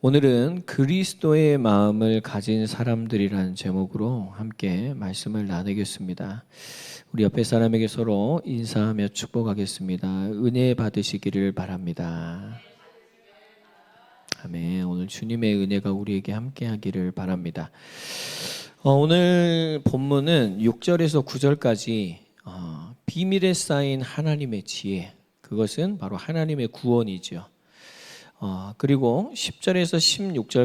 오늘은 그리스도의 마음을 가진 사람들이라는 제목으로 함께 말씀을 나누겠습니다. 우리 옆에 사람에게 서로 인사하며 축복하겠습니다. 은혜 받으시기를 바랍니다. 아멘. 오늘 주님의 은혜가 우리에게 함께 하기를 바랍니다. 오늘 본문은 6절에서 9절까지 비밀에 쌓인 하나님의 지혜, 그것은 바로 하나님의 구원이죠. 그리고 10절에서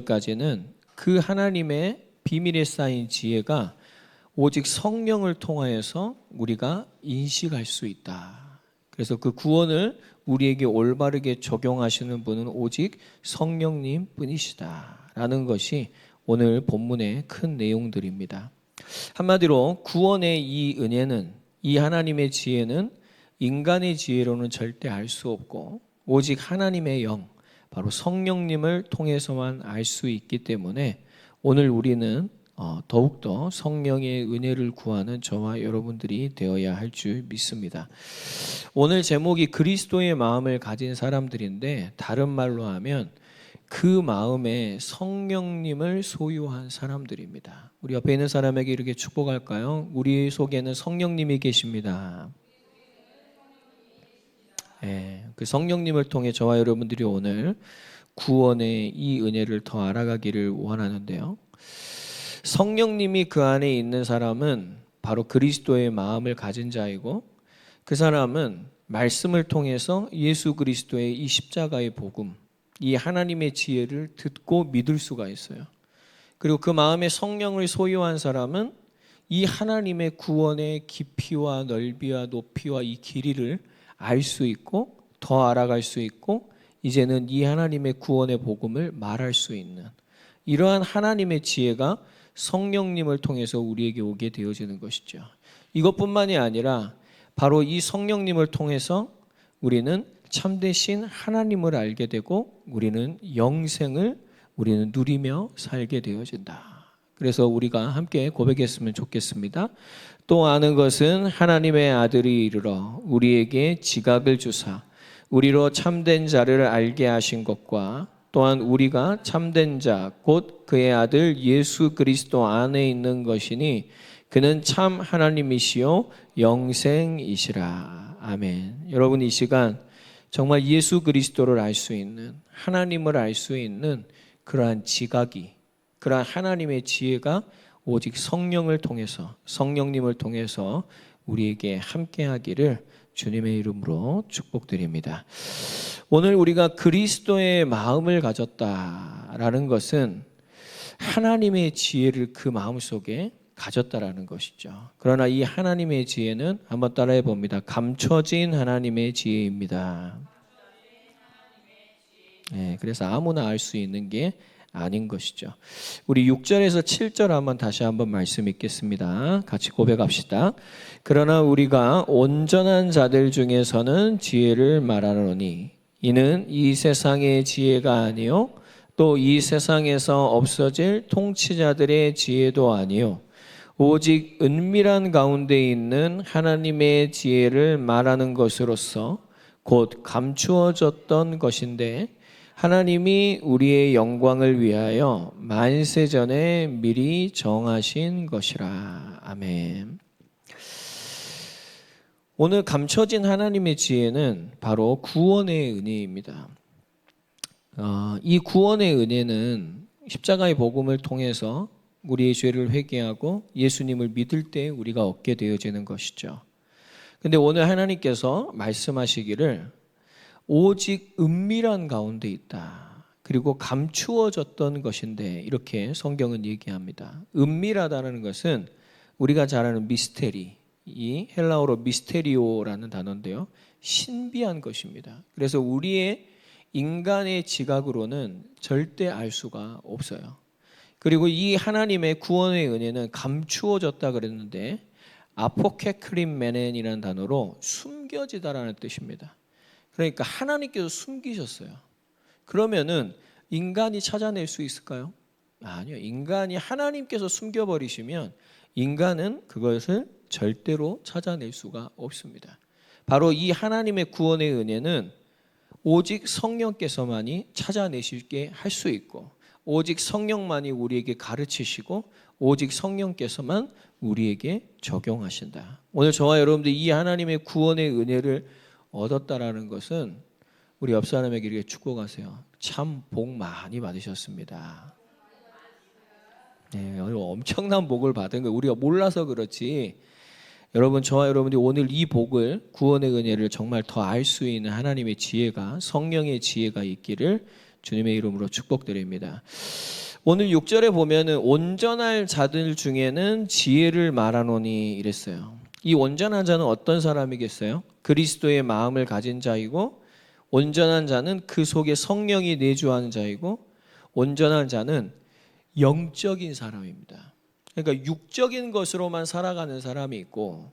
16절까지는 그 하나님의 비밀에 쌓인 지혜가 오직 성령을 통하여서 우리가 인식할 수 있다. 그래서 그 구원을 우리에게 올바르게 적용하시는 분은 오직 성령님 뿐이시다 라는 것이 오늘 본문의 큰 내용들입니다. 한마디로 구원의 이 은혜는, 이 하나님의 지혜는 인간의 지혜로는 절대 알 수 없고 오직 하나님의 영, 바로 성령님을 통해서만 알 수 있기 때문에 오늘 우리는 더욱더 성령의 은혜를 구하는 저와 여러분들이 되어야 할 줄 믿습니다. 오늘 제목이 그리스도의 마음을 가진 사람들인데, 다른 말로 하면 그 마음에 성령님을 소유한 사람들입니다. 우리 옆에 있는 사람에게 이렇게 축복할까요? 우리 속에는 성령님이 계십니다. 그 성령님을 통해 저와 여러분들이 오늘 구원의 이 은혜를 더 알아가기를 원하는데요. 성령님이 그 안에 있는 사람은 바로 그리스도의 마음을 가진 자이고, 그 사람은 말씀을 통해서 예수 그리스도의 이 십자가의 복음, 이 하나님의 지혜를 듣고 믿을 수가 있어요. 그리고 그 마음에 성령을 소유한 사람은 이 하나님의 구원의 깊이와 넓이와 높이와 이 길이를 알 수 있고 더 알아갈 수 있고, 이제는 이 하나님의 구원의 복음을 말할 수 있는 이러한 하나님의 지혜가 성령님을 통해서 우리에게 오게 되어지는 것이죠. 이것뿐만이 아니라 바로 이 성령님을 통해서 우리는 참되신 하나님을 알게 되고 우리는 영생을 누리며 살게 되어진다. 그래서 우리가 함께 고백했으면 좋겠습니다. 또 아는 것은 하나님의 아들이 이르러 우리에게 지각을 주사 우리로 참된 자를 알게 하신 것과, 또한 우리가 참된 자 곧 그의 아들 예수 그리스도 안에 있는 것이니 그는 참 하나님이시요 영생이시라. 아멘. 여러분, 이 시간 정말 예수 그리스도를 알 수 있는, 하나님을 알 수 있는 그러한 지각이, 그러한 하나님의 지혜가 오직 성령을 통해서, 성령님을 통해서 우리에게 함께하기를 주님의 이름으로 축복드립니다. 오늘 우리가 그리스도의 마음을 가졌다라는 것은 하나님의 지혜를 그 마음속에 가졌다라는 것이죠. 그러나 이 하나님의 지혜는 한번 따라해 봅니다. 감춰진 하나님의 지혜입니다. 그래서 아무나 알 수 있는 게 아닌 것이죠. 우리 6절에서 7절 다시 한번 말씀 읽겠습니다. 같이 고백합시다. 그러나 우리가 온전한 자들 중에서는 지혜를 말하노니 이는 이 세상의 지혜가 아니요 또 이 세상에서 없어질 통치자들의 지혜도 아니요 오직 은밀한 가운데 있는 하나님의 지혜를 말하는 것으로서 곧 감추어졌던 것인데, 하나님이 우리의 영광을 위하여 만세 전에 미리 정하신 것이라. 아멘. 오늘 감춰진 하나님의 지혜는 바로 구원의 은혜입니다. 이 구원의 은혜는 십자가의 복음을 통해서 우리의 죄를 회개하고 예수님을 믿을 때 우리가 얻게 되어지는 것이죠. 근데 오늘 하나님께서 말씀하시기를 오직 은밀한 가운데 있다. 그리고 감추어졌던 것인데, 이렇게 성경은 얘기합니다. 은밀하다는 것은 우리가 잘 아는 미스테리, 이 헬라어로 미스테리오라는 단어인데요, 신비한 것입니다. 그래서 우리의 인간의 지각으로는 절대 알 수가 없어요. 그리고 이 하나님의 구원의 은혜는 감추어졌다 그랬는데, 아포케크림메넨이라는 단어로 숨겨지다라는 뜻입니다. 그러니까 하나님께서 숨기셨어요. 그러면은 인간이 찾아낼 수 있을까요? 아니요. 인간이 하나님께서 숨겨버리시면 인간은 그것을 절대로 찾아낼 수가 없습니다. 바로 이 하나님의 구원의 은혜는 오직 성령께서만이 찾아내시게 할 수 있고, 오직 성령만이 우리에게 가르치시고, 오직 성령께서만 우리에게 적용하신다. 오늘 저와 여러분들이 이 하나님의 구원의 은혜를 얻었다라는 것은 우리 옆 사람에게 이렇게 축복하세요. 참 복 많이 받으셨습니다. 네, 엄청난 복을 받은 거 우리가 몰라서 그렇지. 여러분, 저와 여러분들이 오늘 이 복을, 구원의 은혜를 정말 더 알 수 있는 하나님의 지혜가, 성령의 지혜가 있기를 주님의 이름으로 축복드립니다. 오늘 6절에 보면은 온전할 자들 중에는 지혜를 말하노니 이랬어요. 이 온전한 자는 어떤 사람이겠어요? 그리스도의 마음을 가진 자이고, 온전한 자는 그 속에 성령이 내주하는 자이고, 온전한 자는 영적인 사람입니다. 그러니까 육적인 것으로만 살아가는 사람이 있고,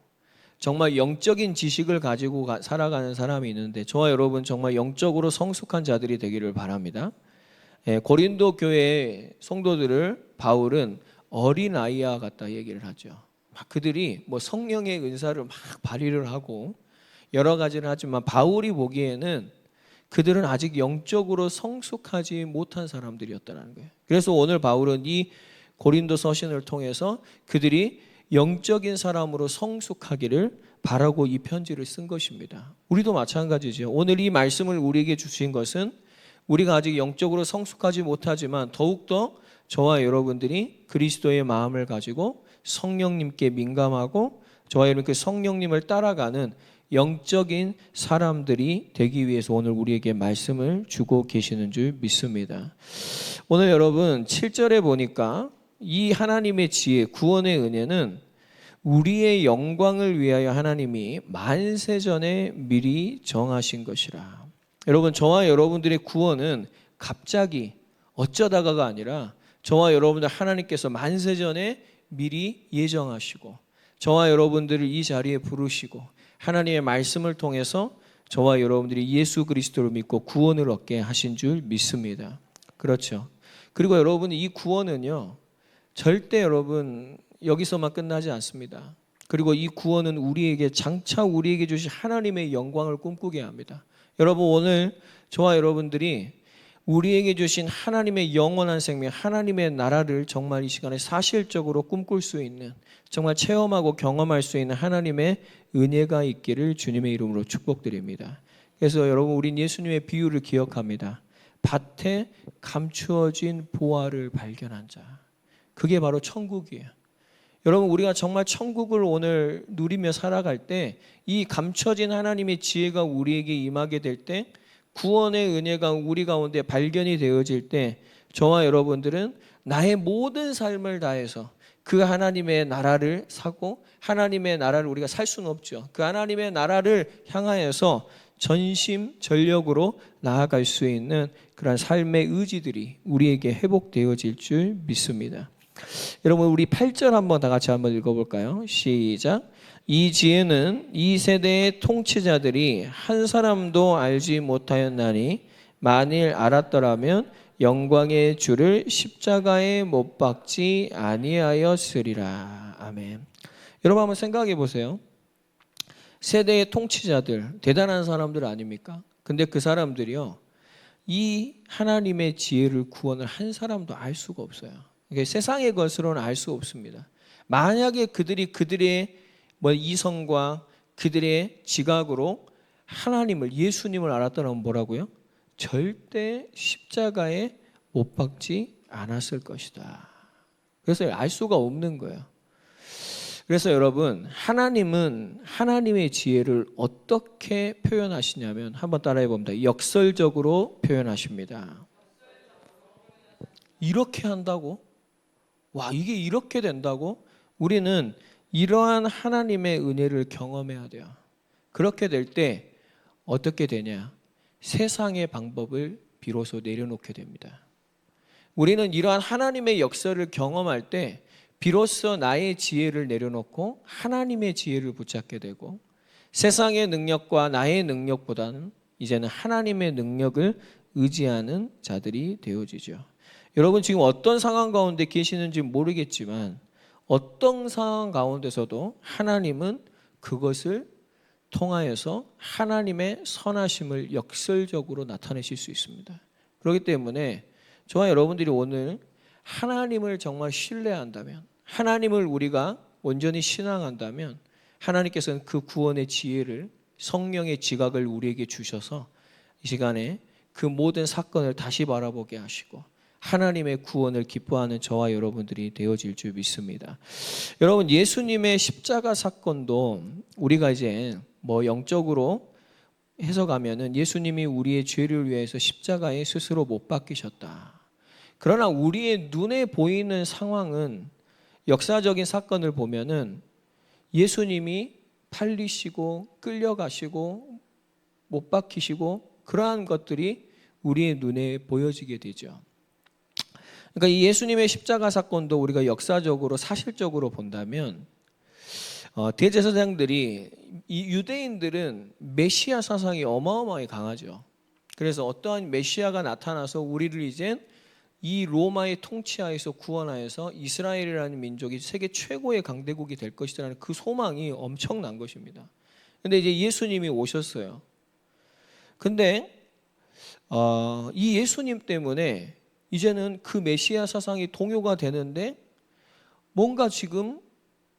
정말 영적인 지식을 가지고 살아가는 사람이 있는데, 저와 여러분 정말 영적으로 성숙한 자들이 되기를 바랍니다. 고린도 교회 성도들을 바울은 어린 아이와 같다 얘기를 하죠. 그들이 뭐 성령의 은사를 막 발휘를 하고 여러 가지를 하지만, 바울이 보기에는 그들은 아직 영적으로 성숙하지 못한 사람들이었다는 거예요. 그래서 오늘 바울은 이 고린도 서신을 통해서 그들이 영적인 사람으로 성숙하기를 바라고 이 편지를 쓴 것입니다. 우리도 마찬가지죠. 오늘 이 말씀을 우리에게 주신 것은 우리가 아직 영적으로 성숙하지 못하지만 더욱더 저와 여러분들이 그리스도의 마음을 가지고 성령님께 민감하고 저와 여러분 그 성령님을 따라가는 영적인 사람들이 되기 위해서 오늘 우리에게 말씀을 주고 계시는 줄 믿습니다. 오늘 여러분 7절에 보니까 이 하나님의 지혜, 구원의 은혜는 우리의 영광을 위하여 하나님이 만세전에 미리 정하신 것이라. 여러분, 저와 여러분들의 구원은 갑자기 어쩌다가가 아니라 저와 여러분들 하나님께서 만세전에 미리 예정하시고 저와 여러분들을 이 자리에 부르시고 하나님의 말씀을 통해서 저와 여러분들이 예수 그리스도를 믿고 구원을 얻게 하신 줄 믿습니다. 그렇죠. 그리고 여러분, 이 구원은요, 절대 여러분 여기서만 끝나지 않습니다. 그리고 이 구원은 우리에게 장차 우리에게 주신 하나님의 영광을 꿈꾸게 합니다. 여러분, 오늘 저와 여러분들이 우리에게 주신 하나님의 영원한 생명, 하나님의 나라를 정말 이 시간에 사실적으로 꿈꿀 수 있는, 정말 체험하고 경험할 수 있는 하나님의 은혜가 있기를 주님의 이름으로 축복드립니다. 그래서 여러분, 우린 예수님의 비유를 기억합니다. 밭에 감추어진 보화를 발견한 자, 그게 바로 천국이에요. 여러분, 우리가 정말 천국을 오늘 누리며 살아갈 때 이 감춰진 하나님의 지혜가 우리에게 임하게 될 때, 구원의 은혜가 우리 가운데 발견이 되어질 때 저와 여러분들은 나의 모든 삶을 다해서 그 하나님의 나라를 사고, 하나님의 나라를 우리가 살 수는 없죠. 그 하나님의 나라를 향하여서 전심전력으로 나아갈 수 있는 그런 삶의 의지들이 우리에게 회복되어질 줄 믿습니다. 여러분, 우리 8절 한번 다 같이 한번 읽어볼까요? 시작. 이 지혜는 이 세대의 통치자들이 한 사람도 알지 못하였나니 만일 알았더라면 영광의 주를 십자가에 못 박지 아니하였으리라. 아멘. 여러분, 한번 생각해 보세요. 세대의 통치자들, 대단한 사람들 아닙니까? 근데 그 사람들이요, 이 하나님의 지혜를, 구원을 한 사람도 알 수가 없어요. 세상의 것으로는 알 수 없습니다. 만약에 그들의 이성과 그들의 지각으로 하나님을, 예수님을 알았다면 뭐라고요? 절대 십자가에 못 박지 않았을 것이다. 그래서 알 수가 없는 거예요. 그래서 여러분, 하나님은 하나님의 지혜를 어떻게 표현하시냐면, 한번 따라해 봅니다. 역설적으로 표현하십니다. 이렇게 한다고? 와, 이게 이렇게 된다고? 우리는 이러한 하나님의 은혜를 경험해야 돼요. 그렇게 될 때 어떻게 되냐? 세상의 방법을 비로소 내려놓게 됩니다. 우리는 이러한 하나님의 역사를 경험할 때 비로소 나의 지혜를 내려놓고 하나님의 지혜를 붙잡게 되고, 세상의 능력과 나의 능력보다는 이제는 하나님의 능력을 의지하는 자들이 되어지죠. 여러분, 지금 어떤 상황 가운데 계시는지 모르겠지만 어떤 상황 가운데서도 하나님은 그것을 통하여서 하나님의 선하심을 역설적으로 나타내실 수 있습니다. 그렇기 때문에 저와 여러분들이 오늘 하나님을 정말 신뢰한다면, 하나님을 우리가 온전히 신앙한다면 하나님께서는 그 구원의 지혜를, 성령의 지각을 우리에게 주셔서 이 시간에 그 모든 사건을 다시 바라보게 하시고 하나님의 구원을 기뻐하는 저와 여러분들이 되어질 줄 믿습니다. 여러분, 예수님의 십자가 사건도 우리가 이제 영적으로 해석하면은 예수님이 우리의 죄를 위해서 십자가에 스스로 못 박히셨다. 그러나 우리의 눈에 보이는 상황은, 역사적인 사건을 보면은 예수님이 팔리시고 끌려가시고 못 박히시고 그러한 것들이 우리의 눈에 보여지게 되죠. 그러니까 이 예수님의 십자가 사건도 우리가 역사적으로 사실적으로 본다면 대제사장들이, 이 유대인들은 메시아 사상이 어마어마하게 강하죠. 그래서 어떠한 메시아가 나타나서 우리를 이제 이 로마의 통치하에서 구원하여서 이스라엘이라는 민족이 세계 최고의 강대국이 될 것이라는 그 소망이 엄청난 것입니다. 근데 이제 예수님이 오셨어요. 근데 이 예수님 때문에 이제는 그 메시아 사상이 동요가 되는데 뭔가 지금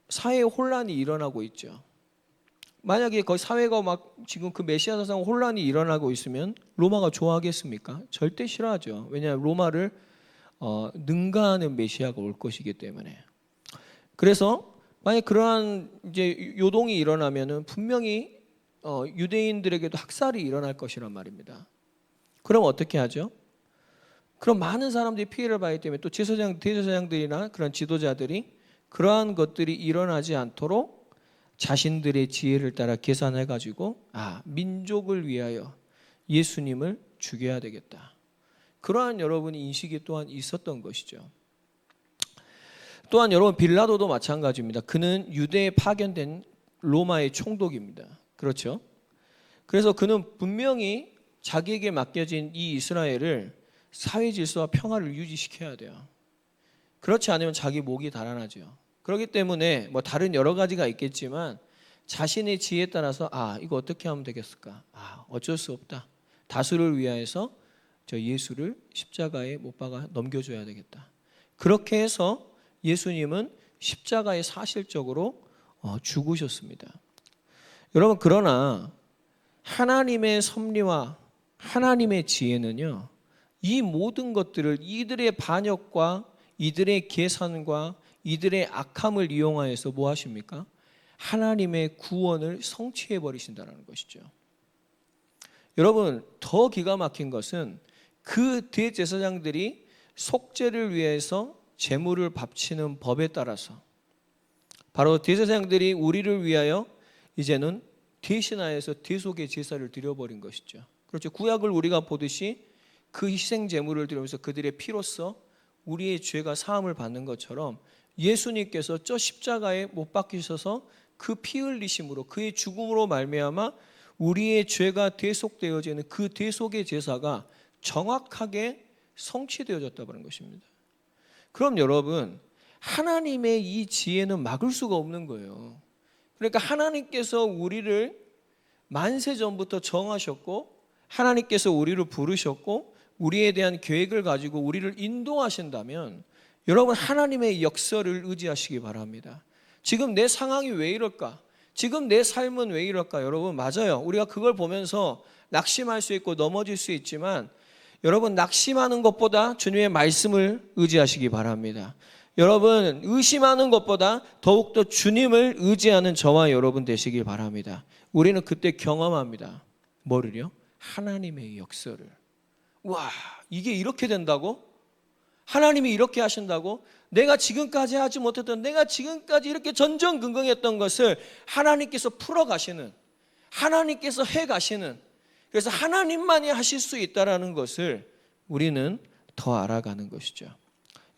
사회에 혼란이 일어나고 있죠. 만약에 그 사회가 막 지금 그 메시아 사상 혼란이 일어나고 있으면 로마가 좋아하겠습니까? 절대 싫어하죠. 왜냐하면 로마를 능가하는 메시아가 올 것이기 때문에. 그래서 만약 그러한 이제 요동이 일어나면은 분명히 유대인들에게도 학살이 일어날 것이란 말입니다. 그럼 어떻게 하죠? 그럼 많은 사람들이 피해를 받기 때문에 또 대제사장들이나 그런 지도자들이 그러한 것들이 일어나지 않도록 자신들의 지혜를 따라 계산해가지고 민족을 위하여 예수님을 죽여야 되겠다. 그러한 여러분의 인식이 또한 있었던 것이죠. 또한 여러분, 빌라도도 마찬가지입니다. 그는 유대에 파견된 로마의 총독입니다. 그렇죠? 그래서 그는 분명히 자기에게 맡겨진 이 이스라엘을 사회 질서와 평화를 유지시켜야 돼요. 그렇지 않으면 자기 목이 달아나죠. 그렇기 때문에 다른 여러 가지가 있겠지만 자신의 지혜에 따라서 이거 어떻게 하면 되겠을까? 어쩔 수 없다. 다수를 위하여서 저 예수를 십자가에 못 박아 넘겨줘야 되겠다. 그렇게 해서 예수님은 십자가에 사실적으로 죽으셨습니다. 여러분, 그러나 하나님의 섭리와 하나님의 지혜는요, 이 모든 것들을 이들의 반역과 이들의 계산과 이들의 악함을 이용하여서 뭐 하십니까? 하나님의 구원을 성취해 버리신다는 것이죠. 여러분, 더 기가 막힌 것은 그 대제사장들이 속죄를 위해서 제물을 바치는 법에 따라서 바로 대제사장들이 우리를 위하여 이제는 대신하여서 대속의 제사를 드려버린 것이죠. 그렇죠. 구약을 우리가 보듯이 그 희생 제물을 드리면서 그들의 피로써 우리의 죄가 사함을 받는 것처럼 예수님께서 저 십자가에 못 박히셔서 그 피 흘리심으로 그의 죽음으로 말미암아 우리의 죄가 대속되어지는 그 대속의 제사가 정확하게 성취되어졌다는 것입니다. 그럼 여러분, 하나님의 이 지혜는 막을 수가 없는 거예요. 그러니까 하나님께서 우리를 만세 전부터 정하셨고 하나님께서 우리를 부르셨고 우리에 대한 계획을 가지고 우리를 인도하신다면 여러분, 하나님의 역사를 의지하시기 바랍니다. 지금 내 상황이 왜 이럴까? 지금 내 삶은 왜 이럴까? 여러분, 맞아요. 우리가 그걸 보면서 낙심할 수 있고 넘어질 수 있지만 여러분, 낙심하는 것보다 주님의 말씀을 의지하시기 바랍니다. 여러분, 의심하는 것보다 더욱더 주님을 의지하는 저와 여러분 되시길 바랍니다. 우리는 그때 경험합니다. 뭐를요? 하나님의 역사를. 와, 이게 이렇게 된다고? 하나님이 이렇게 하신다고? 내가 지금까지 하지 못했던, 내가 지금까지 이렇게 전전긍긍했던 것을 하나님께서 풀어가시는, 하나님께서 해가시는, 그래서 하나님만이 하실 수 있다는 것을 우리는 더 알아가는 것이죠.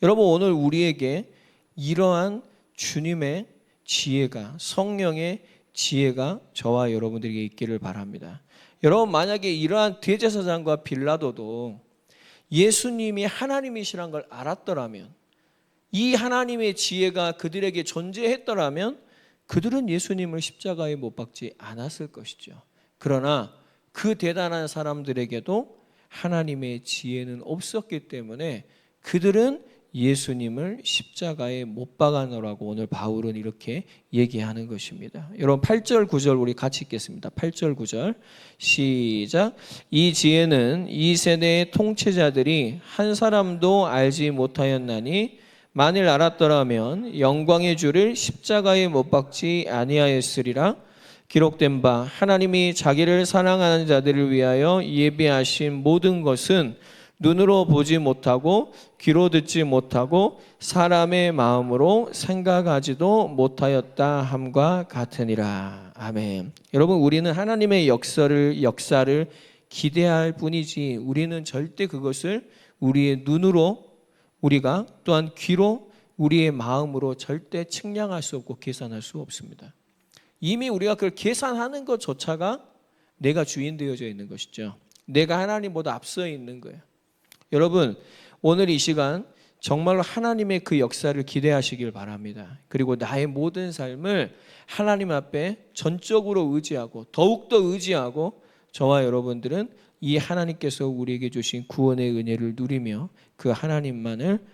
여러분, 오늘 우리에게 이러한 주님의 지혜가, 성령의 지혜가 저와 여러분들에게 있기를 바랍니다. 여러분, 만약에 이러한 대제사장과 빌라도도 예수님이 하나님이시란 걸 알았더라면, 이 하나님의 지혜가 그들에게 존재했더라면 그들은 예수님을 십자가에 못 박지 않았을 것이죠. 그러나 그 대단한 사람들에게도 하나님의 지혜는 없었기 때문에 그들은 예수님을 십자가에 못 박아놓으라고 오늘 바울은 이렇게 얘기하는 것입니다. 여러분 8절 9절 우리 같이 읽겠습니다. 8절 9절 시작. 이 지혜는 이 세대의 통치자들이 한 사람도 알지 못하였나니 만일 알았더라면 영광의 주를 십자가에 못 박지 아니하였으리라. 기록된 바 하나님이 자기를 사랑하는 자들을 위하여 예비하신 모든 것은 눈으로 보지 못하고 귀로 듣지 못하고 사람의 마음으로 생각하지도 못하였다 함과 같으니라. 아멘. 여러분 우리는 하나님의 역사를 기대할 뿐이지 우리는 절대 그것을 우리의 눈으로 우리가 또한 귀로 우리의 마음으로 절대 측량할 수 없고 계산할 수 없습니다. 이미 우리가 그걸 계산하는 것조차가 내가 주인 되어져 있는 것이죠. 내가 하나님보다 앞서 있는 거예요. 여러분 오늘 이 시간 정말로 하나님의 그 역사를 기대하시길 바랍니다. 그리고 나의 모든 삶을 하나님 앞에 전적으로 의지하고 더욱더 의지하고 저와 여러분들은 이 하나님께서 우리에게 주신 구원의 은혜를 누리며 그 하나님만을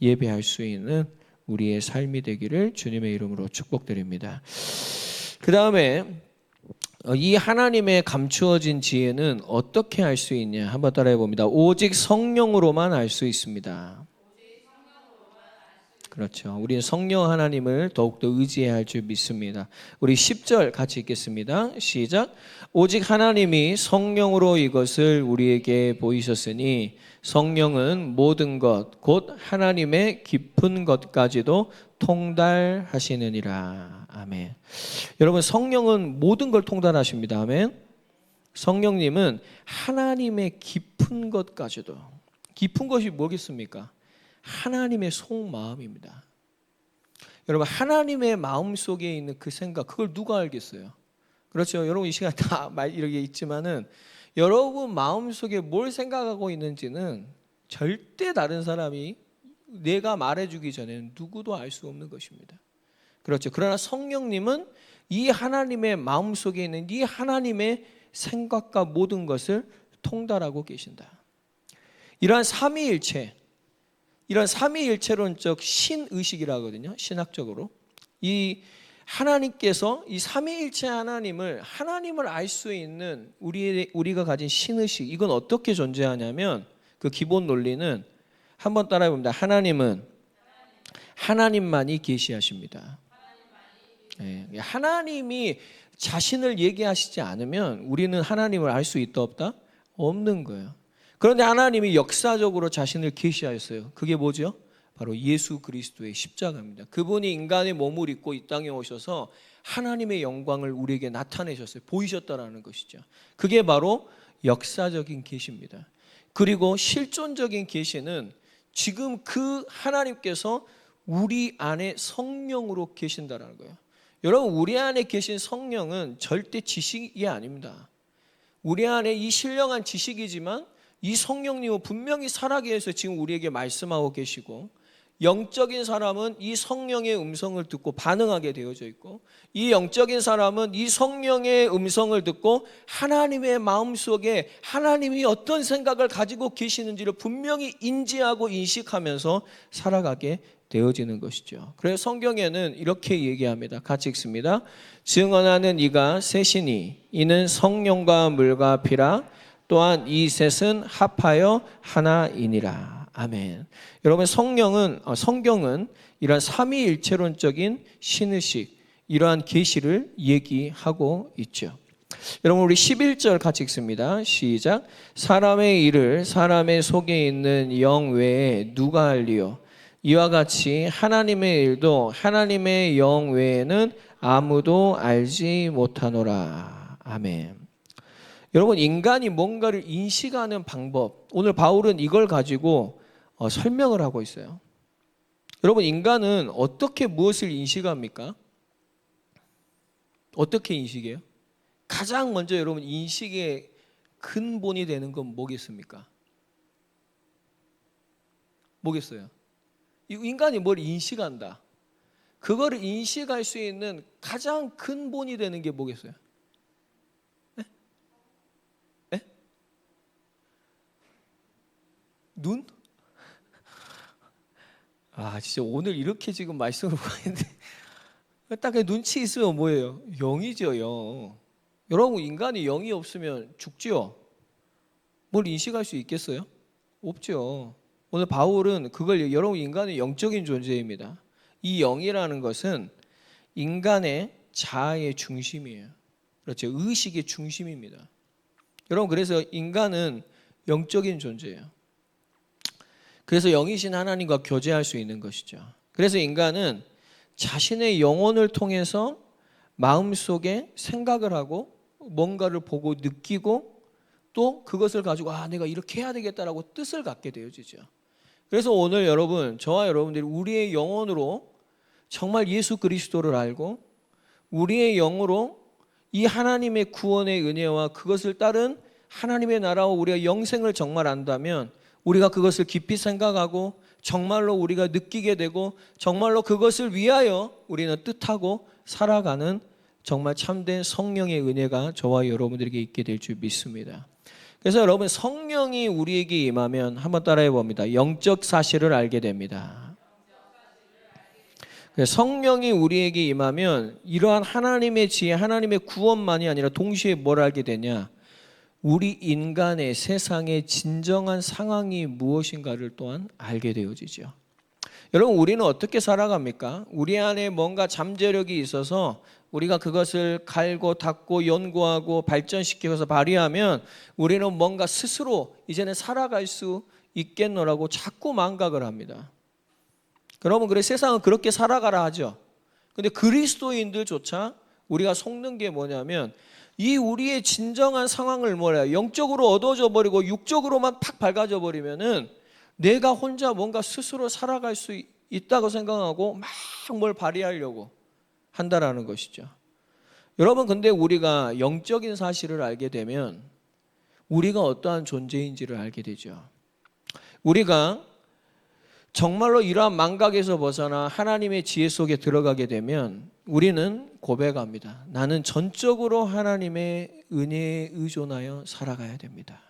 예배할 수 있는 우리의 삶이 되기를 주님의 이름으로 축복드립니다. 그 다음에 이 하나님의 감추어진 지혜는 어떻게 알 수 있냐 한번 따라해 봅니다. 오직 성령으로만 알 수 있습니다. 그렇죠. 우리는 성령 하나님을 더욱더 의지해야 할 줄 믿습니다. 우리 10절 같이 읽겠습니다. 시작. 오직 하나님이 성령으로 이것을 우리에게 보이셨으니 성령은 모든 것 곧 하나님의 깊은 것까지도 통달하시느니라. 아멘. 여러분 성령은 모든 걸 통달하십니다. 아멘. 성령님은 하나님의 깊은 것까지도. 깊은 것이 뭐겠습니까? 하나님의 속마음입니다. 여러분 하나님의 마음 속에 있는 그 생각 그걸 누가 알겠어요? 그렇죠. 여러분 이 시간 다 이렇게 있지만은 여러분 마음 속에 뭘 생각하고 있는지는 절대 다른 사람이 내가 말해주기 전에는 누구도 알 수 없는 것입니다. 그렇죠. 그러나 성령님은 이 하나님의 마음 속에 있는 이 하나님의 생각과 모든 것을 통달하고 계신다. 이러한 삼위일체, 이런 삼위일체론적 신의식이라 하거든요. 신학적으로. 이 하나님께서 이 삼위일체 하나님을 알 수 있는 우리가 가진 신의식, 이건 어떻게 존재하냐면 그 기본 논리는 한번 따라해 봅니다. 하나님은 하나님만이 계시하십니다. 네, 하나님이 자신을 얘기하시지 않으면 우리는 하나님을 알 수 있다 없다? 없는 거예요. 그런데 하나님이 역사적으로 자신을 계시하였어요. 그게 뭐죠? 바로 예수 그리스도의 십자가입니다. 그분이 인간의 몸을 입고 이 땅에 오셔서 하나님의 영광을 우리에게 나타내셨어요. 보이셨다라는 것이죠. 그게 바로 역사적인 계시입니다. 그리고 실존적인 계시는 지금 그 하나님께서 우리 안에 성령으로 계신다라는 거예요. 여러분 우리 안에 계신 성령은 절대 지식이 아닙니다. 우리 안에 이 신령한 지식이지만 이 성령님은 분명히 살아계셔서 지금 우리에게 말씀하고 계시고 영적인 사람은 이 성령의 음성을 듣고 반응하게 되어져 있고 이 영적인 사람은 이 성령의 음성을 듣고 하나님의 마음속에 하나님이 어떤 생각을 가지고 계시는지를 분명히 인지하고 인식하면서 살아가게 되어지는 것이죠. 그래서 성경에는 이렇게 얘기합니다. 같이 읽습니다. 증언하는 이가 셋이니 이는 성령과 물과 피라 또한 이 셋은 합하여 하나이니라. 아멘. 여러분 성경은 이러한 삼위일체론적인 신의식 이러한 계시를 얘기하고 있죠. 여러분 우리 11절 같이 읽습니다. 시작. 사람의 일을 사람의 속에 있는 영 외에 누가 알리요? 이와 같이 하나님의 일도 하나님의 영 외에는 아무도 알지 못하노라. 아멘. 여러분 인간이 뭔가를 인식하는 방법, 오늘 바울은 이걸 가지고 설명을 하고 있어요. 여러분 인간은 어떻게 무엇을 인식합니까? 어떻게 인식해요? 가장 먼저 여러분 인식의 근본이 되는 건 뭐겠습니까? 뭐겠어요? 인간이 뭘 인식한다. 그거를 인식할 수 있는 가장 근본이 되는 게 뭐겠어요? 네? 네? 눈? 아, 진짜 오늘 이렇게 지금 말씀을 보는데 딱 눈치 있으면 뭐예요? 영이죠, 영. 여러분, 인간이 영이 없으면 죽지요? 뭘 인식할 수 있겠어요? 없죠. 오늘 바울은 그걸, 여러분, 인간은 영적인 존재입니다. 이 영이라는 것은 인간의 자아의 중심이에요. 그렇죠. 의식의 중심입니다. 여러분, 그래서 인간은 영적인 존재예요. 그래서 영이신 하나님과 교제할 수 있는 것이죠. 그래서 인간은 자신의 영혼을 통해서 마음속에 생각을 하고 뭔가를 보고 느끼고 또 그것을 가지고 내가 이렇게 해야 되겠다라고 뜻을 갖게 되어지죠. 그래서 오늘 여러분, 저와 여러분들이 우리의 영혼으로 정말 예수 그리스도를 알고 우리의 영으로 이 하나님의 구원의 은혜와 그것을 따른 하나님의 나라와 우리가 영생을 정말 안다면 우리가 그것을 깊이 생각하고 정말로 우리가 느끼게 되고 정말로 그것을 위하여 우리는 뜻하고 살아가는 정말 참된 성령의 은혜가 저와 여러분들에게 있게 될 줄 믿습니다. 그래서 여러분, 성령이 우리에게 임하면 한번 따라해 봅니다. 영적 사실을 알게 됩니다. 성령이 우리에게 임하면 이러한 하나님의 지혜, 하나님의 구원만이 아니라 동시에 뭘 알게 되냐? 우리 인간의 세상의 진정한 상황이 무엇인가를 또한 알게 되어지죠. 여러분, 우리는 어떻게 살아갑니까? 우리 안에 뭔가 잠재력이 있어서 우리가 그것을 갈고 닦고 연구하고 발전시켜서 발휘하면 우리는 뭔가 스스로 이제는 살아갈 수 있겠노라고 자꾸 망각을 합니다. 여러분, 그래 세상은 그렇게 살아가라 하죠. 근데 그리스도인들조차 우리가 속는 게 뭐냐면 이 우리의 진정한 상황을 영적으로 어두워져 버리고 육적으로만 팍 밝아져 버리면은 내가 혼자 뭔가 스스로 살아갈 수 있다고 생각하고 막 뭘 발휘하려고 한다라는 것이죠. 여러분, 근데 우리가 영적인 사실을 알게 되면 우리가 어떠한 존재인지를 알게 되죠. 우리가 정말로 이러한 망각에서 벗어나 하나님의 지혜 속에 들어가게 되면 우리는 고백합니다. 나는 전적으로 하나님의 은혜에 의존하여 살아가야 됩니다.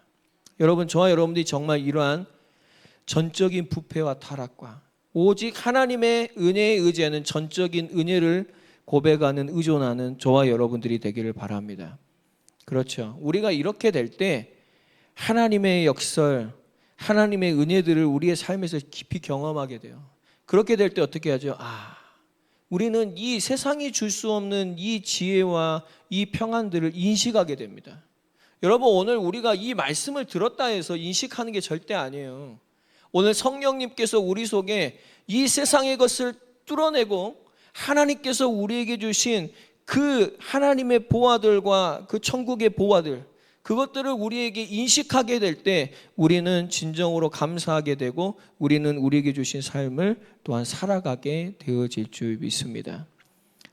여러분, 저와 여러분들이 정말 이러한 전적인 부패와 타락과 오직 하나님의 은혜에 의지하는 전적인 은혜를 고백하는, 의존하는 저와 여러분들이 되기를 바랍니다. 그렇죠. 우리가 이렇게 될 때 하나님의 역설, 하나님의 은혜들을 우리의 삶에서 깊이 경험하게 돼요. 그렇게 될 때 어떻게 하죠? 우리는 이 세상이 줄 수 없는 이 지혜와 이 평안들을 인식하게 됩니다. 여러분, 오늘 우리가 이 말씀을 들었다 해서 인식하는 게 절대 아니에요. 오늘 성령님께서 우리 속에 이 세상의 것을 뚫어내고 하나님께서 우리에게 주신 그 하나님의 보화들과 그 천국의 보화들, 그것들을 우리에게 인식하게 될 때 우리는 진정으로 감사하게 되고 우리는 우리에게 주신 삶을 또한 살아가게 되어질 줄 믿습니다.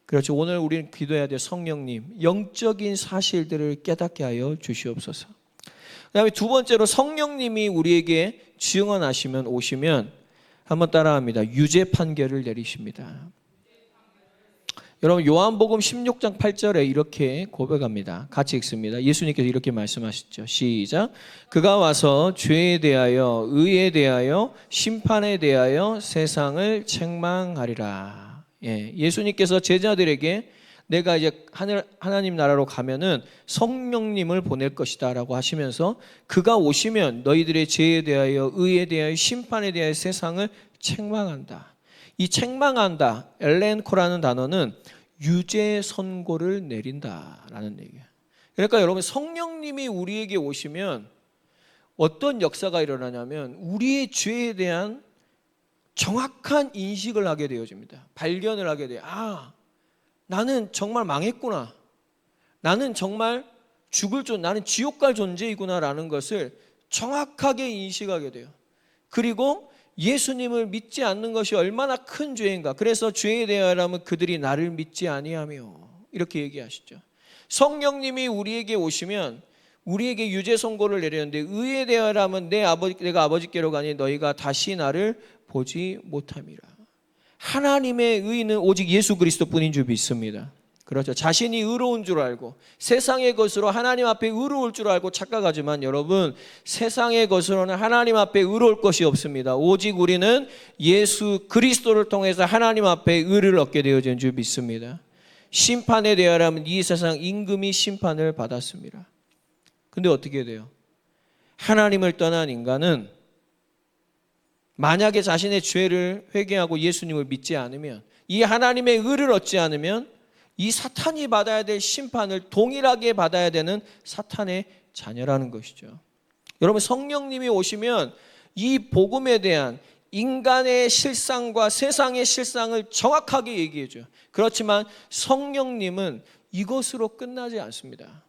그렇죠. 오늘 우리는 기도해야 될 성령님, 영적인 사실들을 깨닫게 하여 주시옵소서. 그 다음에 두 번째로 성령님이 우리에게 증언하시면, 오시면 한번 따라합니다. 유죄 판결을 내리십니다. 여러분, 요한복음 16장 8절에 이렇게 고백합니다. 같이 읽습니다. 예수님께서 이렇게 말씀하셨죠. 시작. 그가 와서 죄에 대하여, 의에 대하여, 심판에 대하여 세상을 책망하리라. 예수님께서 제자들에게 내가 이제 하나님 나라로 가면은 성령님을 보낼 것이다 라고 하시면서 그가 오시면 너희들의 죄에 대하여, 의에 대하여, 심판에 대하여 세상을 책망한다. 이 책망한다, 엘렌코라는 단어는 유죄 선고를 내린다라는 얘기예요. 그러니까 여러분, 성령님이 우리에게 오시면 어떤 역사가 일어나냐면 우리의 죄에 대한 정확한 인식을 하게 되어집니다. 발견을 하게 돼요. 나는 정말 망했구나. 나는 정말 나는 지옥 갈 존재이구나라는 것을 정확하게 인식하게 돼요. 그리고 예수님을 믿지 않는 것이 얼마나 큰 죄인가. 그래서 죄에 대하여라면 그들이 나를 믿지 아니하며 이렇게 얘기하시죠. 성령님이 우리에게 오시면 우리에게 유죄 선고를 내리는데 의에 대하여라면 내가 아버지께로 가니 너희가 다시 나를 보지 못함이라. 하나님의 의는 오직 예수 그리스도뿐인 줄 믿습니다. 그렇죠. 자신이 의로운 줄 알고 세상의 것으로 하나님 앞에 의로울 줄 알고 착각하지만 여러분, 세상의 것으로는 하나님 앞에 의로울 것이 없습니다. 오직 우리는 예수 그리스도를 통해서 하나님 앞에 의를 얻게 되어진 줄 믿습니다. 심판에 대하여는 이 세상 임금이 심판을 받았습니다. 근데 어떻게 돼요? 하나님을 떠난 인간은 만약에 자신의 죄를 회개하고 예수님을 믿지 않으면, 이 하나님의 의를 얻지 않으면 이 사탄이 받아야 될 심판을 동일하게 받아야 되는 사탄의 자녀라는 것이죠. 여러분, 성령님이 오시면 이 복음에 대한 인간의 실상과 세상의 실상을 정확하게 얘기해 줘요. 그렇지만 성령님은 이것으로 끝나지 않습니다.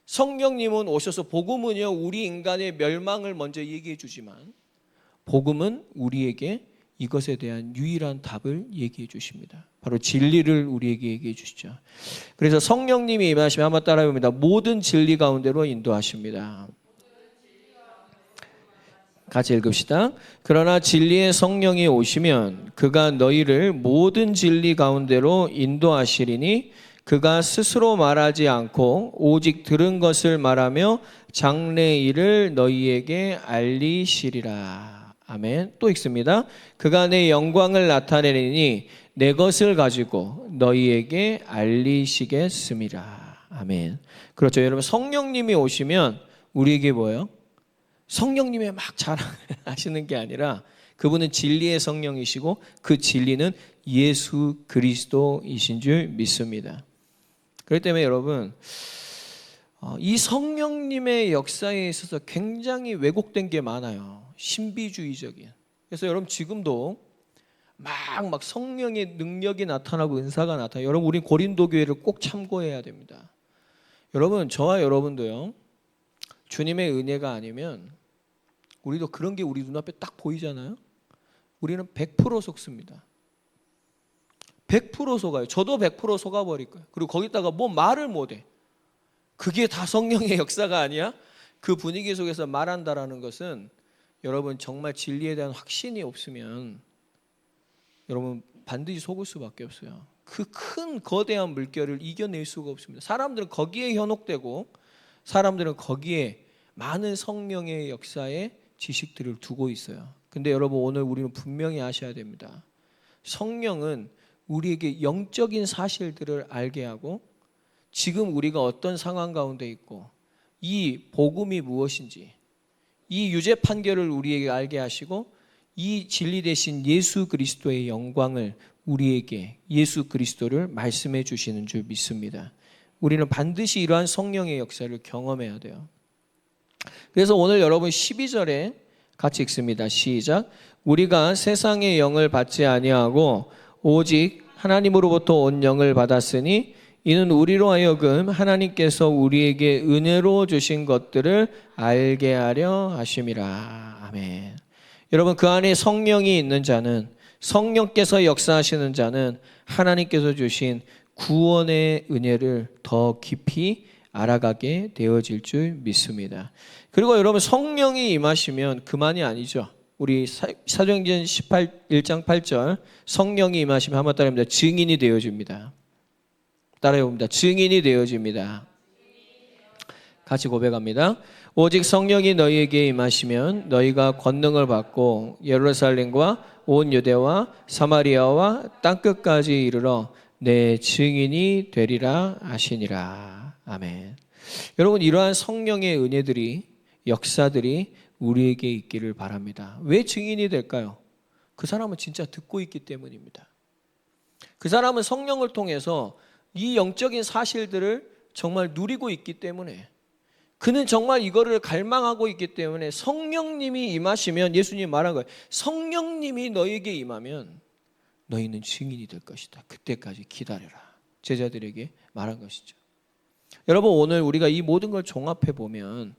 성령님은 오셔서 복음은요, 우리 인간의 멸망을 먼저 얘기해 주지만 복음은 우리에게 이것에 대한 유일한 답을 얘기해 주십니다. 바로 진리를 우리에게 얘기해 주시죠. 그래서 성령님이 임하시면 한번 따라해 봅니다. 모든 진리 가운데로 인도하십니다. 같이 읽읍시다. 그러나 진리의 성령이 오시면 그가 너희를 모든 진리 가운데로 인도하시리니 그가 스스로 말하지 않고 오직 들은 것을 말하며 장래 일을 너희에게 알리시리라. 아멘. 또 읽습니다. 그가 내 영광을 나타내리니 내 것을 가지고 너희에게 알리시겠음이라. 아멘. 그렇죠. 여러분, 성령님이 오시면 우리에게 뭐예요? 성령님의 막 자랑하시는 게 아니라 그분은 진리의 성령이시고 그 진리는 예수 그리스도이신 줄 믿습니다. 그렇기 때문에 여러분, 이 성령님의 역사에 있어서 굉장히 왜곡된 게 많아요. 신비주의적인. 그래서 여러분, 지금도 막 성령의 능력이 나타나고 은사가 나타나요. 여러분, 우리 고린도 교회를 꼭 참고해야 됩니다. 여러분, 저와 여러분도요, 주님의 은혜가 아니면 우리도 그런 게 우리 눈앞에 딱 보이잖아요. 우리는 100% 속습니다. 100% 속아요. 저도 100% 속아버릴 거예요. 그리고 거기다가 뭐 말을 못해. 그게 다 성령의 역사가 아니야? 그 분위기 속에서 말한다라는 것은 여러분, 정말 진리에 대한 확신이 없으면 여러분 반드시 속을 수밖에 없어요. 그 큰 거대한 물결을 이겨낼 수가 없습니다. 사람들은 거기에 현혹되고 사람들은 거기에 많은 성령의 역사의 지식들을 두고 있어요. 근데 여러분, 오늘 우리는 분명히 아셔야 됩니다. 성령은 우리에게 영적인 사실들을 알게 하고 지금 우리가 어떤 상황 가운데 있고 이 복음이 무엇인지, 이 유죄 판결을 우리에게 알게 하시고 이 진리 대신 예수 그리스도의 영광을 우리에게, 예수 그리스도를 말씀해 주시는 줄 믿습니다. 우리는 반드시 이러한 성령의 역사를 경험해야 돼요. 그래서 오늘 여러분 12절에 같이 읽습니다. 시작. 우리가 세상의 영을 받지 아니하고 오직 하나님으로부터 온 영을 받았으니 이는 우리로 하여금 하나님께서 우리에게 은혜로 주신 것들을 알게 하려 하심이라. 아멘. 여러분, 그 안에 성령이 있는 자는, 성령께서 역사하시는 자는 하나님께서 주신 구원의 은혜를 더 깊이 알아가게 되어질 줄 믿습니다. 그리고 여러분, 성령이 임하시면 그만이 아니죠. 우리 사도행전 1장 8절, 성령이 임하시면 한번 따라합니다. 증인이 되어집니다. 따라해봅니다. 증인이 되어집니다. 같이 고백합니다. 오직 성령이 너희에게 임하시면 너희가 권능을 받고 예루살렘과 온 유대와 사마리아와 땅끝까지 이르러 내 증인이 되리라 하시니라. 아멘. 여러분, 이러한 성령의 은혜들이, 역사들이 우리에게 있기를 바랍니다. 왜 증인이 될까요? 그 사람은 진짜 듣고 있기 때문입니다. 그 사람은 성령을 통해서 이 영적인 사실들을 정말 누리고 있기 때문에, 그는 정말 이거를 갈망하고 있기 때문에 성령님이 임하시면, 예수님이 말한 거예요. 성령님이 너에게 임하면 너희는 증인이 될 것이다. 그때까지 기다려라. 제자들에게 말한 것이죠. 여러분, 오늘 우리가 이 모든 걸 종합해 보면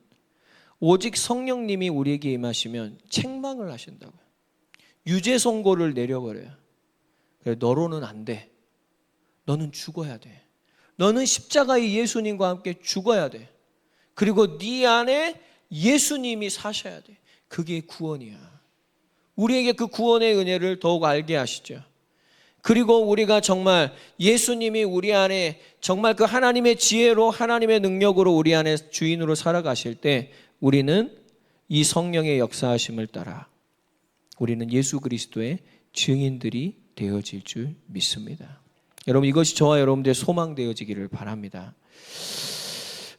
오직 성령님이 우리에게 임하시면 책망을 하신다고요. 유죄 선고를 내려버려요. 그래, 너로는 안 돼. 너는 죽어야 돼. 너는 십자가의 예수님과 함께 죽어야 돼. 그리고 네 안에 예수님이 사셔야 돼. 그게 구원이야. 우리에게 그 구원의 은혜를 더욱 알게 하시죠. 그리고 우리가 정말 예수님이 우리 안에 정말 그 하나님의 지혜로 하나님의 능력으로 우리 안에 주인으로 살아가실 때 우리는 이 성령의 역사하심을 따라 우리는 예수 그리스도의 증인들이 되어질 줄 믿습니다. 여러분, 이것이 저와 여러분들의 소망 되어지기를 바랍니다.